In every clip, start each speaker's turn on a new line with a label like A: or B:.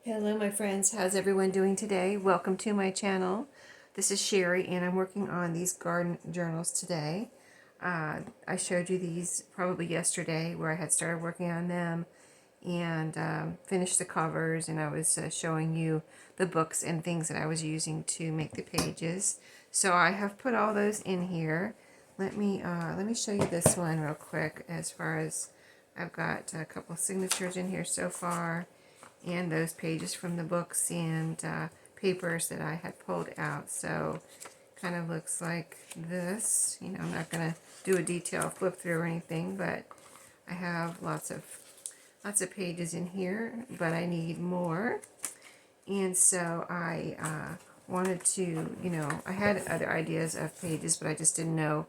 A: Hello my friends, how's everyone doing today? Welcome to my channel. This is Sheree and I'm working on these garden journals today. I showed you these probably yesterday where I had started working on them and finished the covers, and I was showing you the books and things that I was using to make the pages. So I have put all those in here. Let me show you this one real quick. As far as I've got a couple signatures in here so far, and those pages from the books and papers that I had pulled out. So kind of looks like this. You know, I'm not going to do a detailed flip through or anything, but I have lots of pages in here, but I need more. And so I wanted to, I had other ideas of pages, but I just didn't know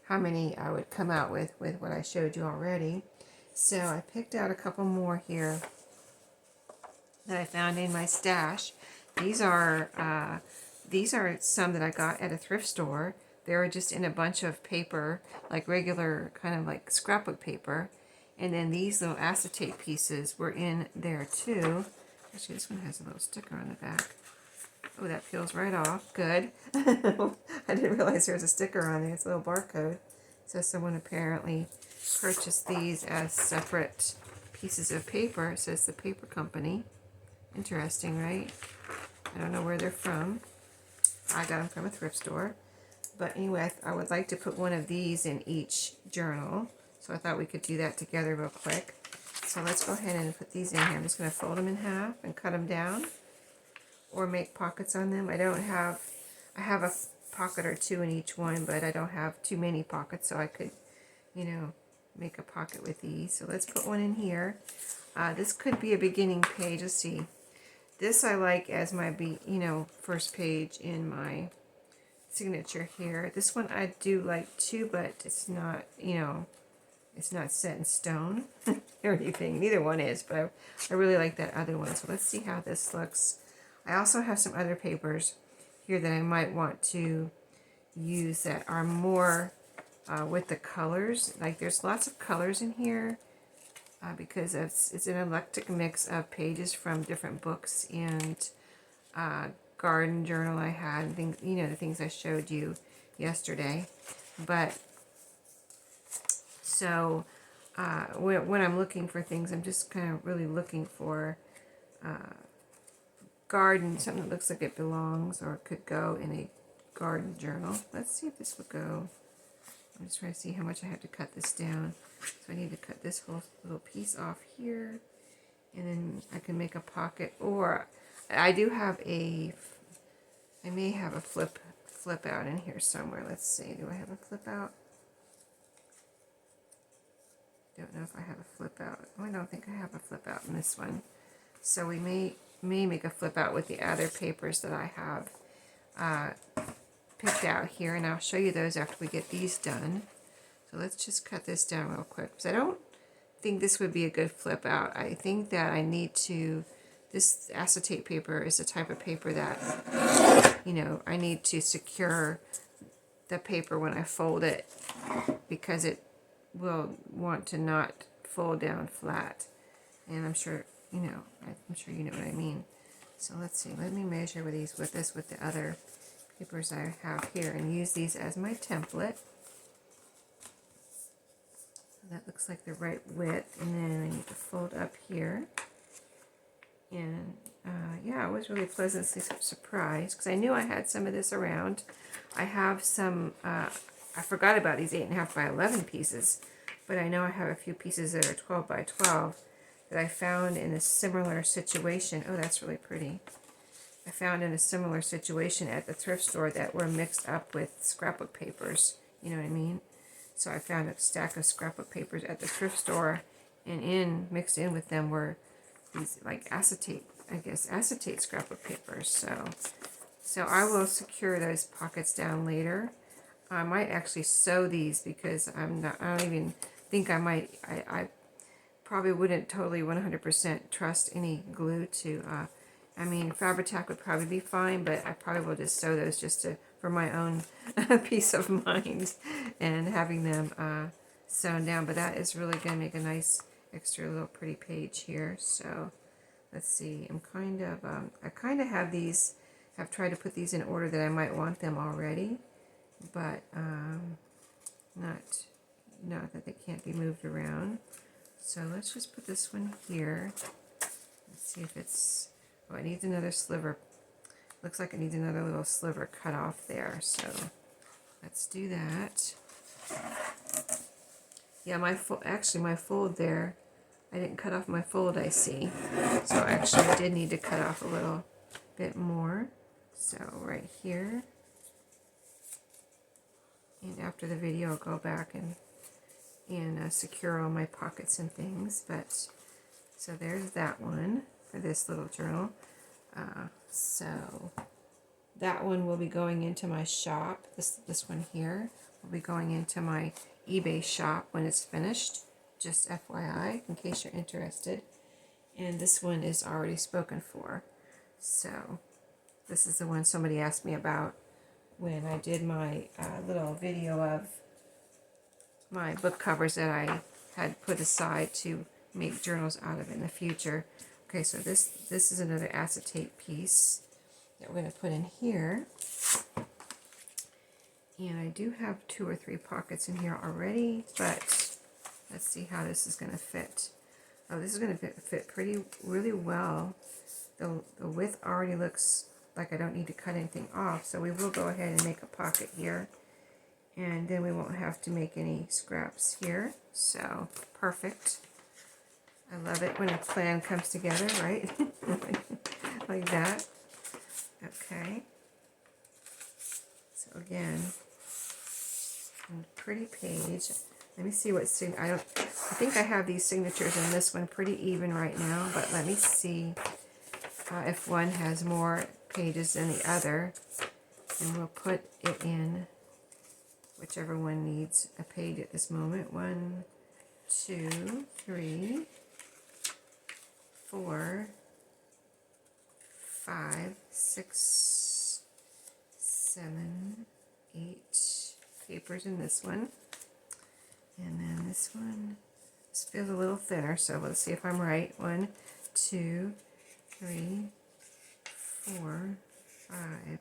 A: how many I would come out with what I showed you already. So I picked out a couple more here that I found in my stash. These are some that I got at a thrift store. They were just in a bunch of paper, like regular kind of like scrapbook paper. And then these little acetate pieces were in there too. Actually, this one has a little sticker on the back. Oh, that peels right off. Good. I didn't realize there was a sticker on there. It's a little barcode. So someone apparently purchased these as separate pieces of paper. It says the paper company. Interesting, right? I don't know where they're from. I got them from a thrift store. But anyway, I would like to put one of these in each journal. So I thought we could do that together real quick. So let's go ahead and put these in here. I'm just going to fold them in half and cut them down, or make pockets on them. I have a pocket or two in each one, but I don't have too many pockets, so I could, make a pocket with these. So let's put one in here. This could be a beginning page. Let's see. This I like as my first page in my signature here. This one I do like too, but it's not, it's not set in stone or anything. Neither one is, but I really like that other one. So let's see how this looks. I also have some other papers here that I might want to use that are more with the colors. Like there's lots of colors in here because it's an eclectic mix of pages from different books and garden journal I had, and things, the things I showed you yesterday. But so when I'm looking for things, I'm just kind of really looking for garden, something that looks like it belongs or could go in a garden journal. Let's see if this would go. I'm just trying to see how much I have to cut this down. So I need to cut this whole little piece off here, and then I can make a pocket. Or I do have I may have a flip out in here somewhere. Let's see. Do I have a flip out? Don't know if I have a flip out. Oh, I don't think I have a flip out in this one. So we may make a flip out with the other papers that I have picked out here, and I'll show you those after we get these done. So let's just cut this down real quick, because I don't think this would be a good flip out. I think that I need to, this acetate paper is the type of paper that, I need to secure the paper when I fold it, because it will want to not fold down flat. And I'm sure, you know what I mean. So let's see, let me measure with the other papers I have here, and use these as my template. So that looks like the right width, and then I need to fold up here. And yeah, I was really pleasantly surprised, because I knew I had some of this around. I have some, I forgot about these 8.5 by 11 pieces, but I know I have a few pieces that are 12 by 12 that I found in a similar situation. Oh, that's really pretty. I found in a similar situation at the thrift store that were mixed up with scrapbook papers. You know what I mean? So I found a stack of scrapbook papers at the thrift store, and mixed in with them were these like acetate scrapbook papers. So I will secure those pockets down later. I might actually sew these, because I don't even think I probably wouldn't totally 100% trust any glue to, Fabri-Tac would probably be fine, but I probably will just sew those just for my own peace of mind, and having them sewn down. But that is really going to make a nice extra little pretty page here. So let's see, I kind of have these, have tried to put these in order that I might want them already, but not that they can't be moved around. So let's just put this one here. Let's see if it's, oh, it needs another sliver. Looks like it needs another little sliver cut off there, so let's do that. Yeah, my fold there, I didn't cut off my fold, I see. So actually I did need to cut off a little bit more. So right here. And after the video I'll go back and secure all my pockets and things. But so there's that one for this little journal. So that one will be going into my shop. This one here will be going into my eBay shop when it's finished. Just FYI, in case you're interested. And this one is already spoken for. So this is the one somebody asked me about when I did my little video of my book covers that I had put aside to make journals out of in the future. Okay, so this is another acetate piece that we're going to put in here. And I do have 2 or 3 pockets in here already, but let's see how this is going to fit. Oh, this is going to fit really well. The width already looks like I don't need to cut anything off, so we will go ahead and make a pocket here. And then we won't have to make any scraps here. So, perfect. I love it when a plan comes together, right? Like that. Okay. So again, pretty page. Let me see what I think I have these signatures in this one pretty even right now, but let me see if one has more pages than the other, and we'll put it in whichever one needs a page at this moment. 1, 2, 3, 4, 5, 6, 7, 8 papers in this one. And then this one, this feels a little thinner, so let's see if I'm right. 1, 2, 3, 4, 5,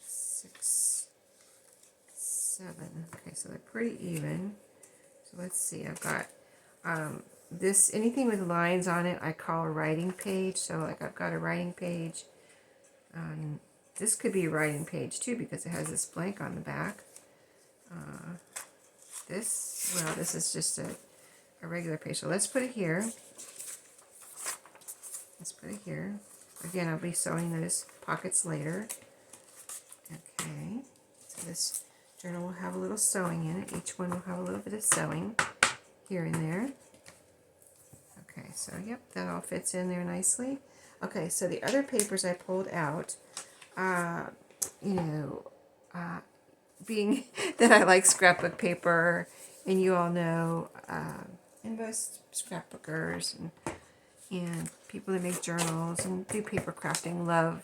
A: 6, 7. Okay, so they're pretty even. So let's see, I've got this, anything with lines on it I call a writing page. So like I've got a writing page. This could be a writing page too because it has this blank on the back. This is just a regular page. So let's put it here. Let's put it here. Again, I'll be sewing those pockets later. Okay, so this journal will have a little sewing in it. Each one will have a little bit of sewing here and there. Okay, so yep, that all fits in there nicely. Okay, so the other papers I pulled out, being that I like scrapbook paper, and you all know, and most scrapbookers and people that make journals and do paper crafting love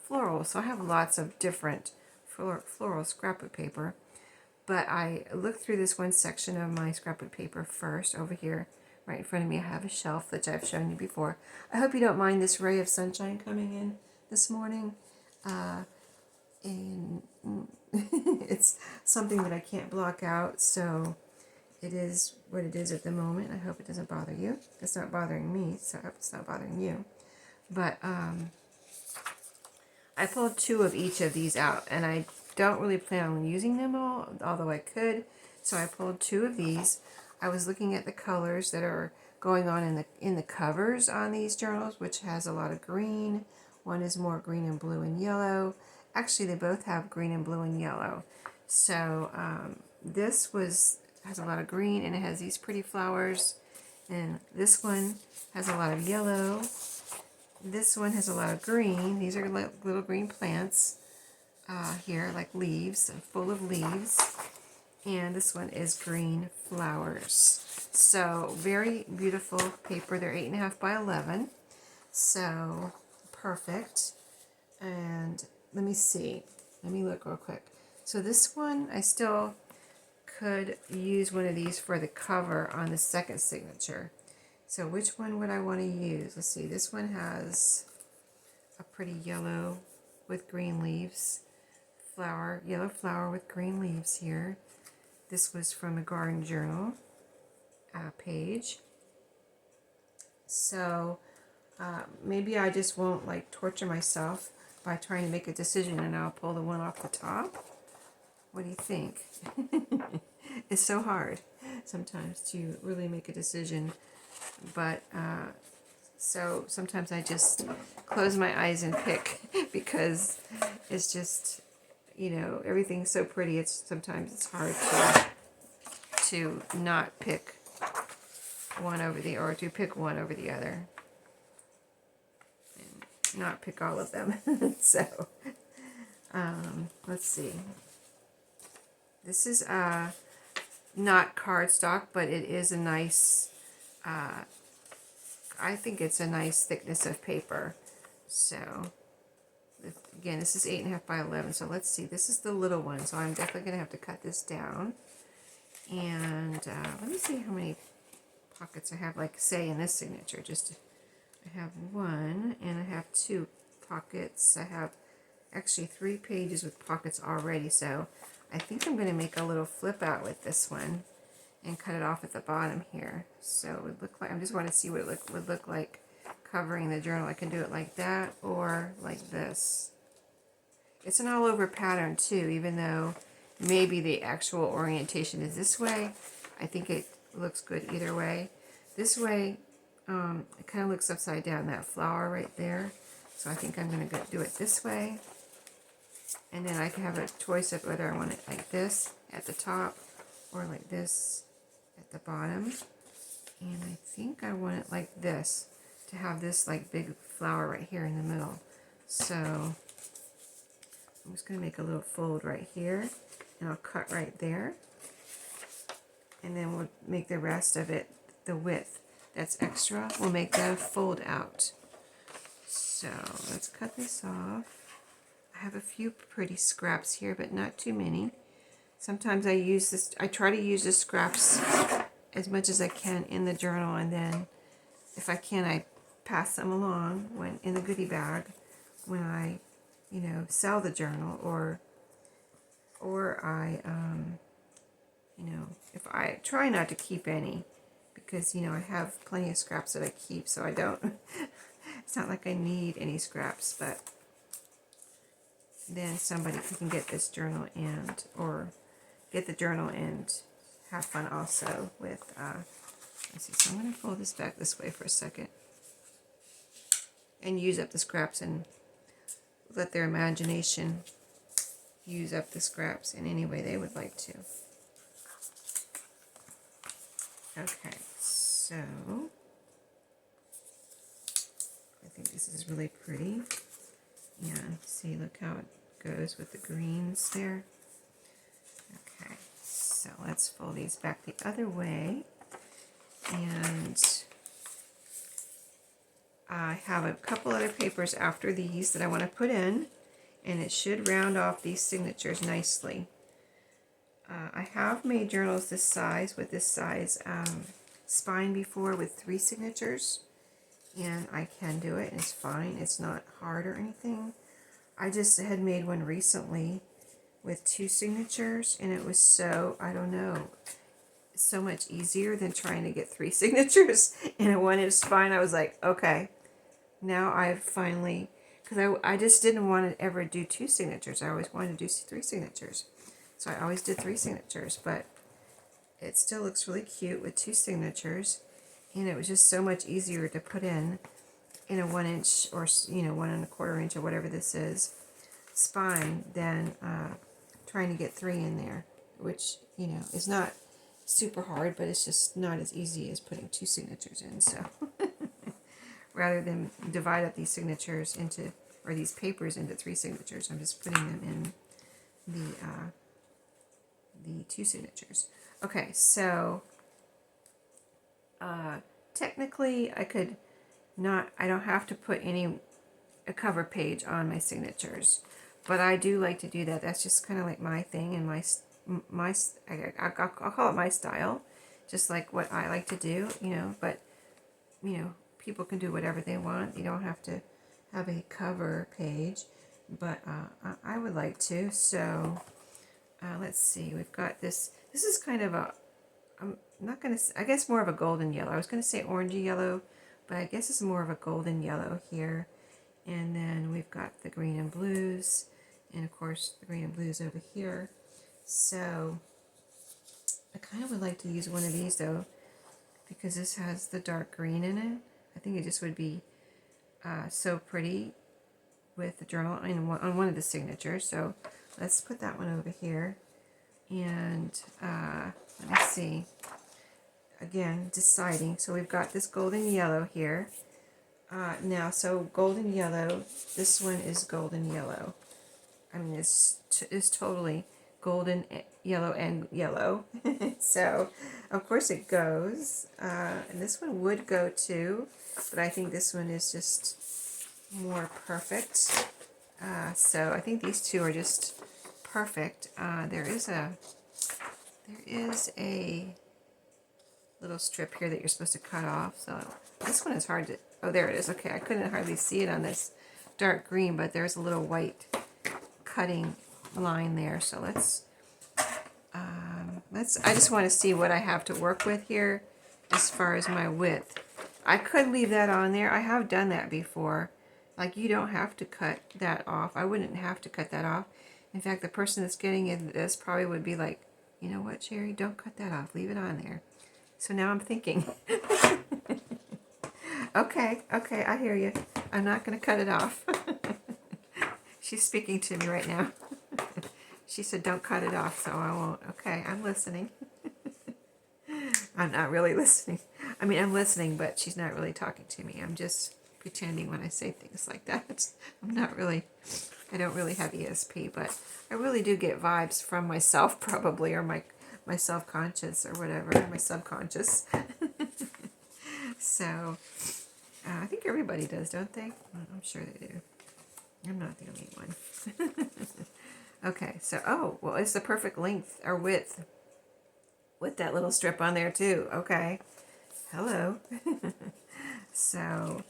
A: florals. So I have lots of different floral scrapbook paper. But I looked through this one section of my scrapbook paper first. Over here, right in front of me, I have a shelf, which I've shown you before. I hope you don't mind this ray of sunshine coming in this morning. And it's something that I can't block out, so it is what it is at the moment. I hope it doesn't bother you. It's not bothering me, so I hope it's not bothering you. But I pulled 2 of each of these out, and I don't really plan on using them all, although I could. So I pulled 2 of these. I was looking at the colors that are going on in the covers on these journals, which has a lot of green. One is more green and blue and yellow. Actually, they both have green and blue and yellow. So this has a lot of green, and it has these pretty flowers. And this one has a lot of yellow. This one has a lot of green. These are little green plants here, like leaves, full of leaves. And this one is green flowers. So very beautiful paper. They're 8.5 by 11. So perfect. And let me see. Let me look real quick. So this one, I still could use one of these for the cover on the second signature. So which one would I want to use? Let's see, this one has a pretty yellow with green leaves. Flower, yellow flower with green leaves here. This was from a garden journal page. So maybe I just won't like torture myself by trying to make a decision, and I'll pull the one off the top. What do you think? It's so hard sometimes to really make a decision, but so sometimes I just close my eyes and pick because it's just, you know, everything's so pretty. Sometimes it's hard to not pick one over the, or to pick one over the other, and not pick all of them. So let's see. This is not cardstock, but it is a nice, I think it's a nice thickness of paper. So again, this is 8.5 by 11. So let's see, this is the little one. So I'm definitely going to have to cut this down. And let me see how many pockets I have, like say in this signature. I have one, and I have 2 pockets. I have actually 3 pages with pockets already. So I think I'm going to make a little flip out with this one and cut it off at the bottom here. So it would look like, I just want to see what it would look like covering the journal. I can do it like that or like this. It's an all over pattern too, even though maybe the actual orientation is this way. I think it looks good either way. This way, it kind of looks upside down, that flower right there. So I think I'm going to do it this way. And then I can have a choice of whether I want it like this at the top or like this at the bottom. And I think I want it like this, to have this like big flower right here in the middle. So I'm just going to make a little fold right here, and I'll cut right there. And then we'll make the rest of it, the width that's extra, we'll make that a fold out. So let's cut this off. I have a few pretty scraps here, but not too many. Sometimes I use this, I try to use the scraps as much as I can in the journal, and then if I can, I pass them along when in the goodie bag when I, you know, sell the journal, or I, you know, if I try not to keep any, because, you know, I have plenty of scraps that I keep, so I don't, it's not like I need any scraps, but then somebody can get this journal and, or get the journal and have fun also with, let's see, so I'm going to fold this back this way for a second and use up the scraps and let their imagination use up the scraps in any way they would like to. Okay, so I think this is really pretty. Yeah, see, look how it goes with the greens there. Okay, so let's fold these back the other way. And I have a couple other papers after these that I want to put in, and it should round off these signatures nicely. I have made journals this size with this size spine before with 3 signatures, and I can do it, and it's fine. It's not hard or anything. I just had made one recently with 2 signatures, and it was so, I don't know, so much easier than trying to get 3 signatures in a 1-inch spine. I was like, okay, now I've finally, because I just didn't want to ever do 2 signatures. I always wanted to do 3 signatures. So I always did 3 signatures, but it still looks really cute with 2 signatures, and it was just so much easier to put in a 1-inch, or, you know, 1 1/4 inch or whatever this is spine than trying to get 3 in there, which, you know, is not super hard, but it's just not as easy as putting 2 signatures in. So rather than divide up these signatures into, or these papers into 3 signatures, I'm just putting them in the 2 signatures. Okay, so technically I could not, I don't have to put a cover page on my signatures, but I do like to do that. That's just kind of like my thing, and I'll call it my style, just like what I like to do, you know. But you know, people can do whatever they want. You don't have to have a cover page, but I would like to. So let's see, we've got this. This is kind of a, I'm not going to, I guess more of a golden yellow. I was going to say orangey yellow, but I guess it's more of a golden yellow here. And then we've got the green and blues, and of course the green and blues over here. So I kind of would like to use one of these though, because this has the dark green in it. I think it just would be so pretty with the journal on one of the signatures. So let's put that one over here. And let me see. Again, deciding. So we've got this golden yellow here. Now, so golden yellow, this one is golden yellow. I mean, it's totally golden, yellow, and yellow. So, of course it goes. And this one would go too, but I think this one is just more perfect. So I think these two are just perfect. There is a little strip here that you're supposed to cut off. So this one is hard to, oh, there it is. Okay, I couldn't hardly see it on this dark green, but there's a little white cutting line there. So I just want to see what I have to work with here as far as my width. I could leave that on there. I have done that before. Like, you don't have to cut that off. I wouldn't have to cut that off. In fact, the person that's getting this probably would be like, you know what, Sheree, don't cut that off. Leave it on there. So now I'm thinking, okay, I hear you. I'm not going to cut it off. She's speaking to me right now. She said, don't cut it off, so I won't. Okay, I'm listening. I'm not really listening. I mean, I'm listening, but she's not really talking to me. I'm just pretending when I say things like that. I'm not really, I don't really have ESP, but I really do get vibes from myself probably, or my self-conscious or whatever, my subconscious. So, I think everybody does, don't they? I'm sure they do. I'm not the only one. Okay, so, oh, well, it's the perfect length or width with that little strip on there too. Okay. Hello. So,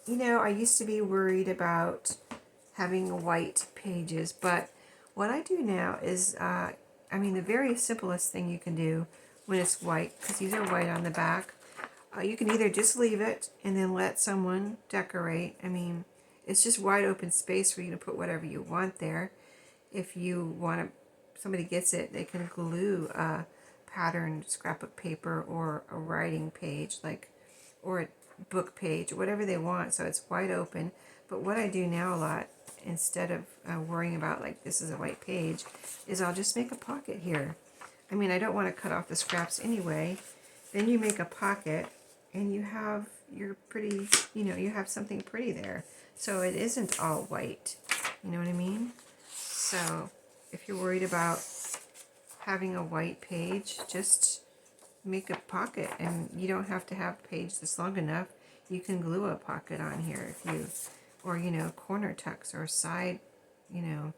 A: you know, I used to be worried about having white pages, but what I do now is, I mean, the very simplest thing you can do when it's white, because these are white on the back, you can either just leave it and then let someone decorate. I mean, it's just wide open space for you to put whatever you want there. If you want to, somebody gets it, they can glue a patterned scrapbook paper or a writing page, like, or a book page, whatever they want. So it's wide open. But what I do now a lot, instead of worrying about like this is a white page, is I'll just make a pocket here. I mean, I don't want to cut off the scraps anyway. Then you make a pocket and you have your pretty, you know, you have something pretty there. So it isn't all white. You know what I mean? So if you're worried about having a white page, just make a pocket, and you don't have to have a page that's long enough. You can glue a pocket on here if you, or, you know, corner tucks or side, you know,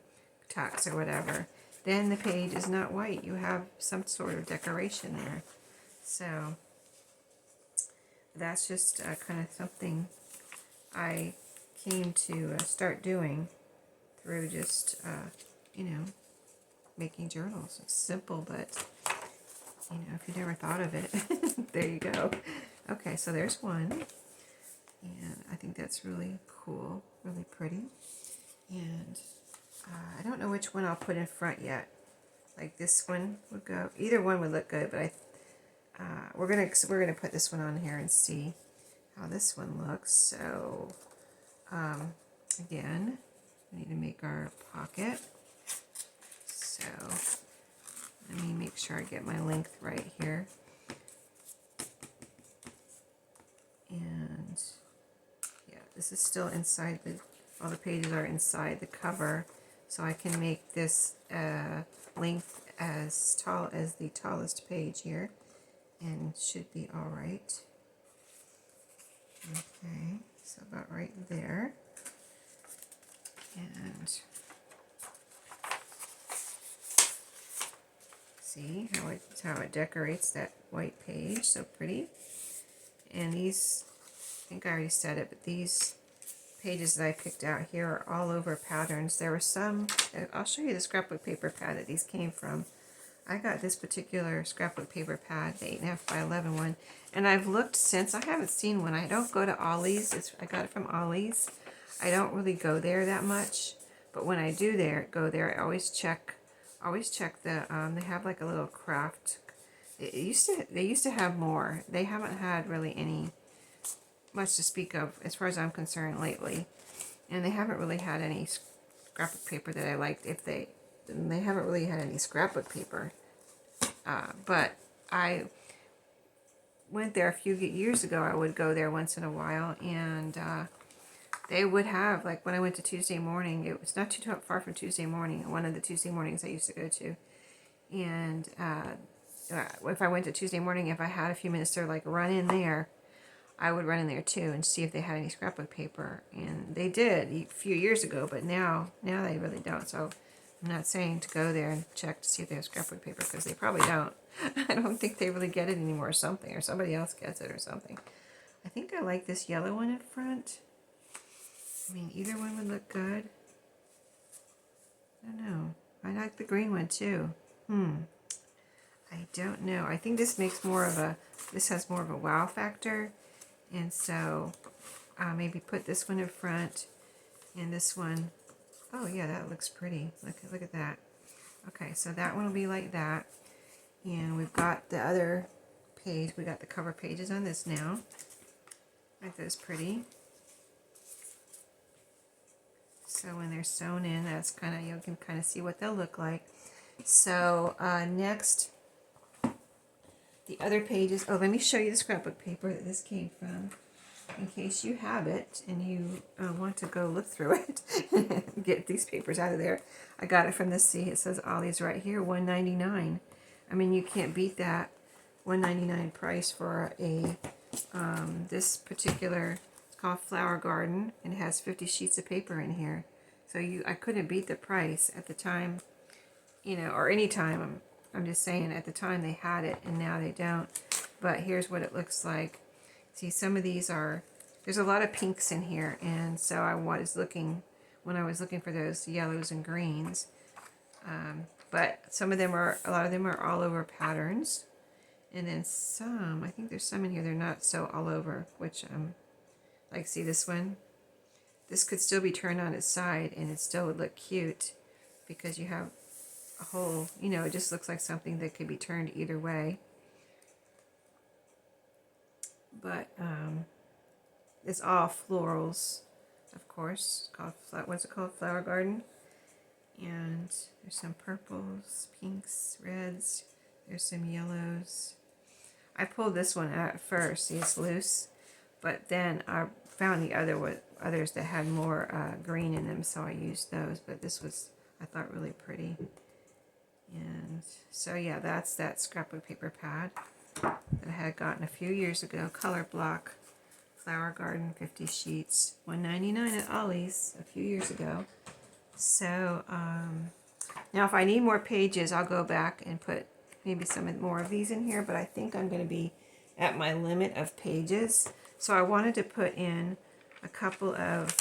A: tucks or whatever. Then the page is not white. You have some sort of decoration there. So that's just kind of something I came to start doing through just, you know, making journals. It's simple, but, you know, if you never thought of it, there you go. Okay, so there's one. And I think that's really cool, really pretty. And I don't know which one I'll put in front yet. Like this one would go, either one would look good, but we're gonna put this one on here and see how this one looks. So again, we need to make our pocket. So let me make sure I get my length right here. And yeah, this is still inside all the pages are inside the cover. So I can make this length as tall as the tallest page here. And should be all right. Okay, so about right there. And see how it decorates that white page, so pretty. And these, I think I already said it, but these pages that I picked out here are all over patterns. There were some, I'll show you the scrapbook paper pad that these came from. I got this particular scrapbook paper pad, the 8.5 by 11 one, and I've looked since. I haven't seen one. I don't go to Ollie's. I got it from Ollie's. I don't really go there that much, but when I do go there, I always check the, they have like a little craft. They used to have more. They haven't had really any much to speak of as far as I'm concerned lately, and they haven't really had any scrapbook paper that I liked. They haven't really had any scrapbook paper, but I went there a few years ago. I would go there once in a while, and they would have, like when I went to Tuesday morning, it was not too far from Tuesday morning, one of the Tuesday mornings I used to go to, and if I went to Tuesday morning, if I had a few minutes to like run in there, I would run in there too and see if they had any scrapbook paper, and they did a few years ago, but now they really don't. So I'm not saying to go there and check to see if they have scrapbook paper, because they probably don't. I don't think they really get it anymore, or something, or somebody else gets it or something. I think I like this yellow one in front. I mean, either one would look good. I don't know. I like the green one too. I don't know. I think this makes this has more of a wow factor. And so maybe put this one in front and this one. Oh yeah, that looks pretty. Look at that. Okay, so that one will be like that. And we've got the other page. We got the cover pages on this now. Aren't those pretty? So when they're sewn in, that's kind of, you can kind of see what they'll look like. So next, the other pages. Oh, let me show you the scrapbook paper that this came from, in case you have it and you want to go look through it and get these papers out of there. I got it from this. See, it says Ollie's right here, $1.99. I mean, you can't beat that $1.99 price for a this particular. It's called Flower Garden, and it has 50 sheets of paper in here. So I couldn't beat the price at the time, you know, or any time. I'm just saying at the time they had it, and now they don't. But here's what it looks like. See, some of these there's a lot of pinks in here, and so when I was looking for those yellows and greens. But a lot of them are all over patterns. And then some, I think there's some in here, they're not so all over, which, like, see this one? This could still be turned on its side, and it still would look cute, because you have a whole, you know, it just looks like something that could be turned either way. But it's all florals, of course. What's it called? Flower Garden. And there's some purples, pinks, reds. There's some yellows. I pulled this one out at first. See, it's loose. But then I found the others that had more green in them, so I used those. But this was, I thought, really pretty. And so yeah, that's that scrapbook paper pad that I had gotten a few years ago. Color block, Flower Garden, 50 sheets, $1.99 at Ollie's a few years ago. So now if I need more pages, I'll go back and put maybe some more of these in here, but I think I'm going to be at my limit of pages. So I wanted to put in a couple of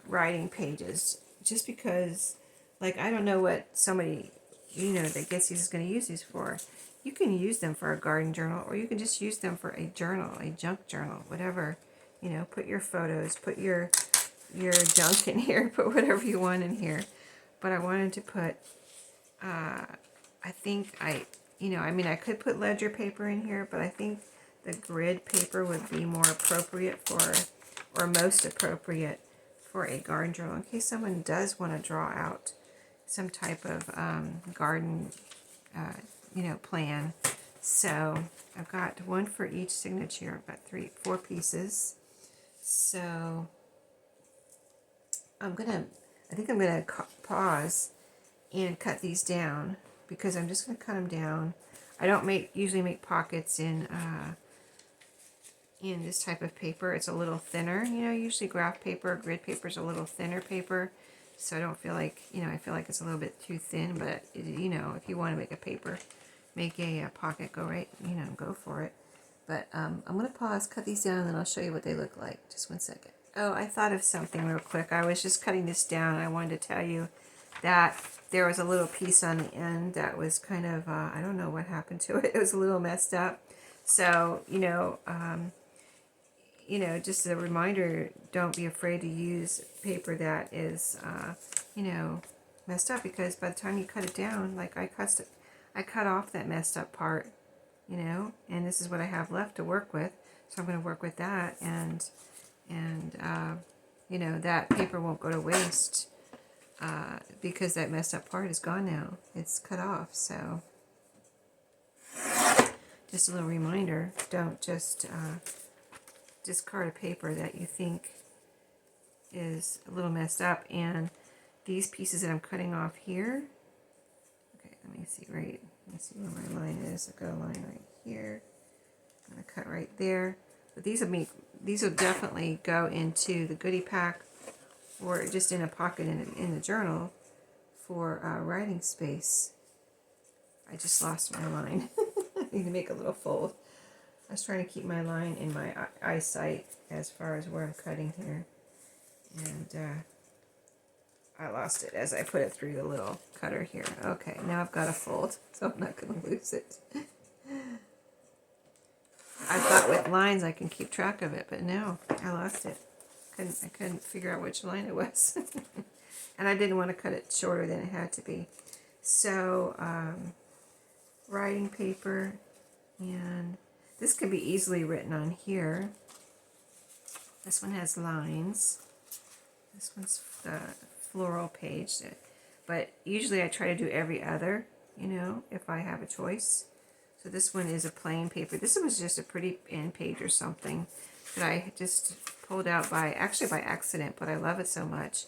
A: writing pages, just because, like, I don't know what somebody, you know, that gets these is going to use these for. You can use them for a garden journal, or you can just use them for a journal, a junk journal, whatever. You know, put your photos, put your junk in here, put whatever you want in here. But I wanted to put, I think I could put ledger paper in here, but I think the grid paper would be more appropriate or most appropriate for a garden journal, in case someone does want to draw out some type of garden, plan. So I've got one for each signature. I've got 4 pieces. So I think I'm gonna pause and cut these down, because I'm just gonna cut them down. I don't usually make pockets in this type of paper. It's a little thinner, you know. Usually graph paper, grid paper is a little thinner paper, so I don't feel like, I feel like it's a little bit too thin. But you know, if you want to make a paper, make a pocket go right, you know, go for it. But I'm going to pause, cut these down, and then I'll show you what they look like. Just one second. Oh, I thought of something real quick. I was just cutting this down. I wanted to tell you that there was a little piece on the end that was kind of, I don't know what happened to it. It was a little messed up. So, just a reminder, don't be afraid to use paper that is, messed up, because by the time you cut it down, like I cut off that messed up part, and this is what I have left to work with. So I'm going to work with that, and that paper won't go to waste, because that messed up part is gone now. It's cut off. So just a little reminder, don't just discard a paper that you think is a little messed up. And these pieces that I'm cutting off here, okay, let me see where my line is. I've got a line right here. I'm going to cut right there. But these will definitely go into the goodie pack, or just in a pocket in the journal for writing space. I just lost my line. I need to make a little fold. I was trying to keep my line in my eyesight as far as where I'm cutting here. And I lost it as I put it through the little cutter here. Okay, now I've got a fold, so I'm not going to lose it. I thought with lines I can keep track of it, but no, I lost it. I couldn't figure out which line it was. And I didn't want to cut it shorter than it had to be. So, writing paper, and this can be easily written on here. This one has lines. This one's the floral page. But usually I try to do every other, if I have a choice. So this one is a plain paper. This was just a pretty end page or something that I just pulled out by accident, but I love it so much.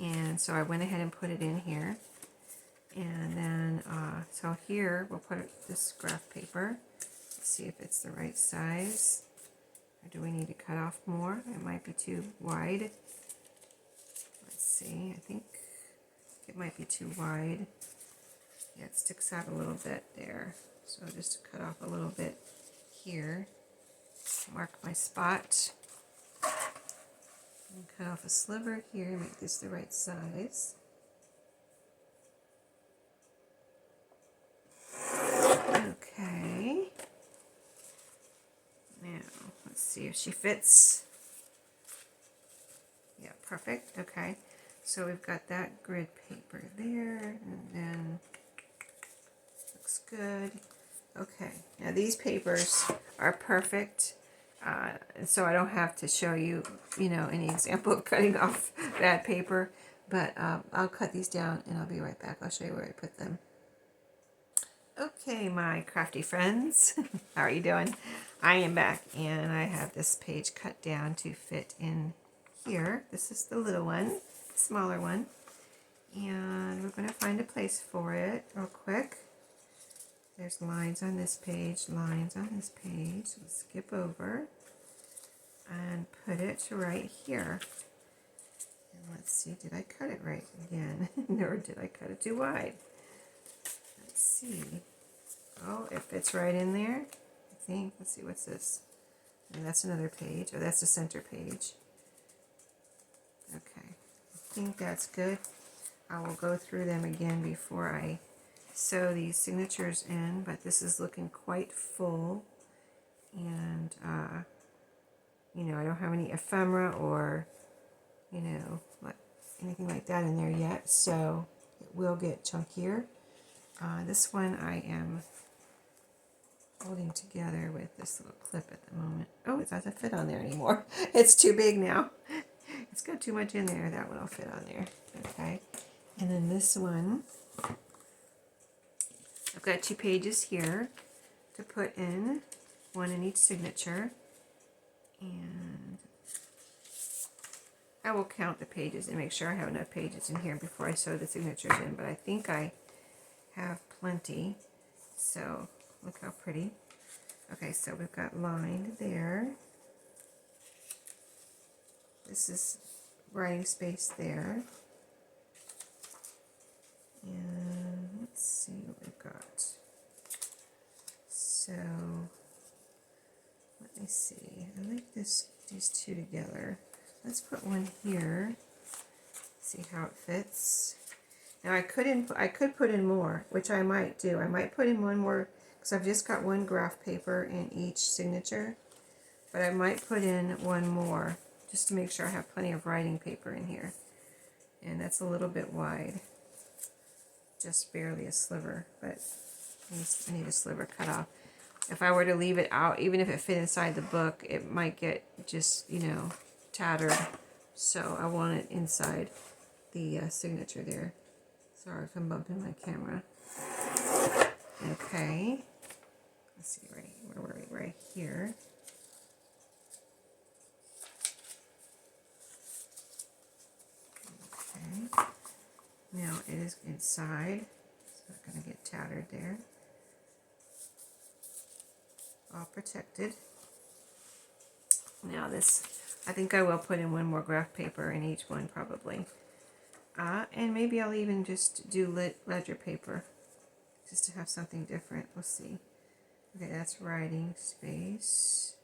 A: And so I went ahead and put it in here. And then, so here we'll put this graph paper. Let's see if it's the right size. Or do we need to cut off more? It might be too wide. Let's see, I think it might be too wide. Yeah, it sticks out a little bit there. So just cut off a little bit here. Mark my spot. And cut off a sliver here, make this the right size. Okay. Now, let's see if she fits. Yeah, perfect. Okay. So we've got that grid paper there, and then looks good. Okay. Now these papers are perfect. So I don't have to show you, any example of cutting off bad paper, but I'll cut these down and I'll be right back. I'll show you where I put them. Okay, my crafty friends, how are you doing? I am back, and I have this page cut down to fit in here. This is the little one, the smaller one, and we're going to find a place for it real quick. There's lines on this page, lines on this page. We'll skip over and put it right here. And let's see, did I cut it right again? Or did I cut it too wide? Let's see. Oh, it fits right in there, I think. Let's see, what's this? And that's another page. Oh, that's the center page. Okay, I think that's good. I will go through them again before I sew these signatures in, but this is looking quite full. And, I don't have any ephemera or, anything like that in there yet, so it will get chunkier. This one I am holding together with this little clip at the moment. Oh, it doesn't fit on there anymore. It's too big now. It's got too much in there. That one will fit on there. Okay. And then this one, I've got 2 pages here to put in, one in each signature. And I will count the pages and make sure I have enough pages in here before I sew the signatures in, but I think I have plenty. So look how pretty. Okay, so we've got lined there. This is writing space there. And let's see what we've got. So let me see. I like these two together. Let's put one here. See how it fits. Now I could put in more, which I might do. I might put in one more because I've just got one graph paper in each signature. But I might put in one more just to make sure I have plenty of writing paper in here. And that's a little bit wide. Just barely a sliver, but I need a sliver cut off. If I were to leave it out, even if it fit inside the book, it might get just, you know, tattered. So I want it inside the signature there. Sorry if I'm bumping my camera. Okay. Let's see, where were we? Right here. Okay. Now it is inside. It's not going to get tattered there. All protected. Now this, I think I will put in one more graph paper in each one probably. And maybe I'll even just do ledger paper just to have something different. We'll see. Okay, that's writing space.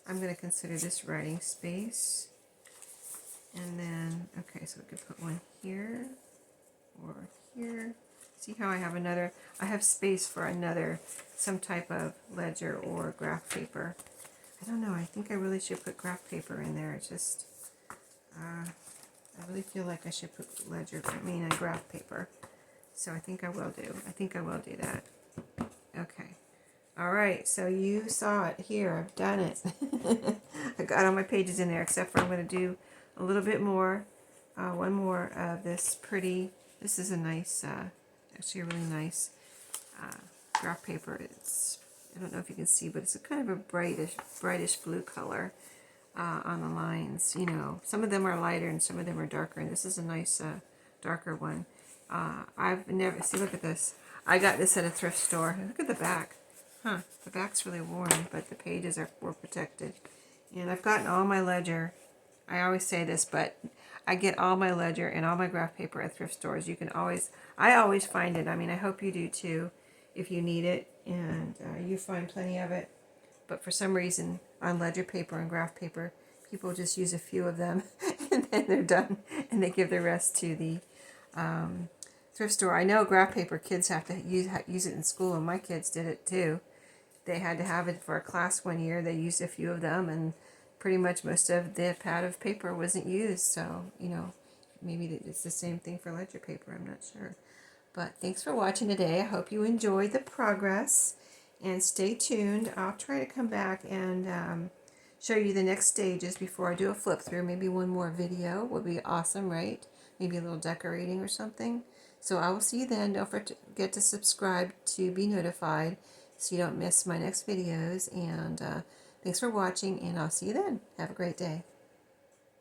A: I'm going to consider this writing space. And then, okay, so we could put one here or here. See how I have another, I have space for another, some type of ledger or graph paper. I don't know, I think I really should put graph paper in there. It's just, I really feel like I should put graph paper. So I think I will do. I think I will do that. Okay. All right, so you saw it here. I've done it. I got all my pages in there, except for I'm going to do a little bit more, one more of this pretty, this is a nice, actually a really nice graph paper. It's, I don't know if you can see, but it's a kind of a brightish blue color on the lines. You know, some of them are lighter and some of them are darker, and this is a nice darker one. I've never, see, look at this. I got this at a thrift store. Look at the back. Huh, the back's really worn, but the pages were protected. And I've gotten all my ledger. I always say this, but I get all my ledger and all my graph paper at thrift stores. You can always, I always find it. I mean, I hope you do too, if you need it, and you find plenty of it. But for some reason, on ledger paper and graph paper, people just use a few of them, and then they're done, and they give the rest to the thrift store. I know graph paper kids have to use it in school, and my kids did it too. They had to have it for a class one year. They used a few of them, and pretty much most of the pad of paper wasn't used. So, you know, maybe it's the same thing for ledger paper. I'm not sure. But thanks for watching today. I hope you enjoyed the progress, and stay tuned. I'll try to come back and show you the next stages before I do a flip through. Maybe one more video would be awesome, right? Maybe a little decorating or something. So I will see you then. Don't forget to subscribe to be notified so you don't miss my next videos. And thanks for watching, and I'll see you then. Have a great day.